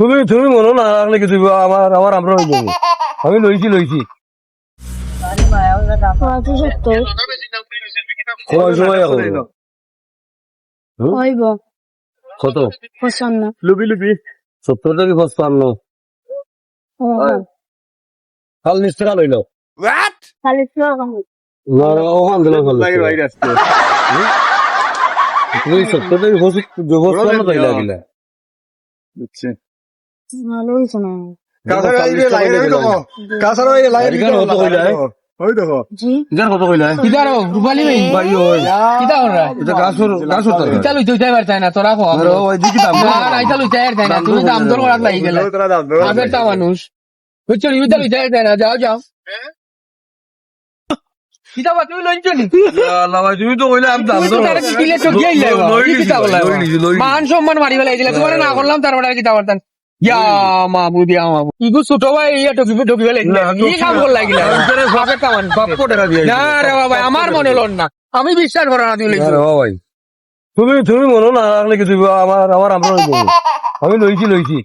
তুমি মনে না রাখলে কি তুমি আমার আমরা হয়ে যাবে আমি লইছি সময় এখন হইব কত পছন্দ লুবি 70 টাকা 55 কাল নিশ্চয় কাল হইল খালি না ওখান দিলাম তুমি 70 টাকা ব্যবস্থা না তাইলা গিলা ভালো হয়েছে না জি কত কইলা কিদারো রূপালী ভাই বাড়ি হয় কিদা ওরা এটা গাছর তরকারি ইতা লইতে যাই পারতাই না তোরা কো আরে ওই দিকে দাম না না ইতা লইতে যাই না তুমি দাম দর করার লাগি গেলে আগের তা মানুষ বুঝছো ইতা লইতে যাই না যাও যাও কিদা বা তুমি লইছো নি আল্লাহ ভাই তুমি তো কইলা আমি দাম তুমি তো তারা কি দিলে তো গিয়ে লাইবা কিদা বলা মান সম্মান মারি ফেলাই দিলা তোমার না করলাম তারপরে আর কিদা করতাম ইয়া মাবুদ ইয়া মাবুদ ইগু ছোট ভাই ইয়া টকি ফেলাই দিলা কি কাম কর লাগিলা আগের তা মানুষ 500 টাকা দিয়ে না রে বাবা আমার মনে হলো না আমি বিশ্বাস করা না তুমি লইছো আরে ভাই তুমি মনে না রাখলে কি তুমি আমার আমরা হয়ে যাবে আমি লইছি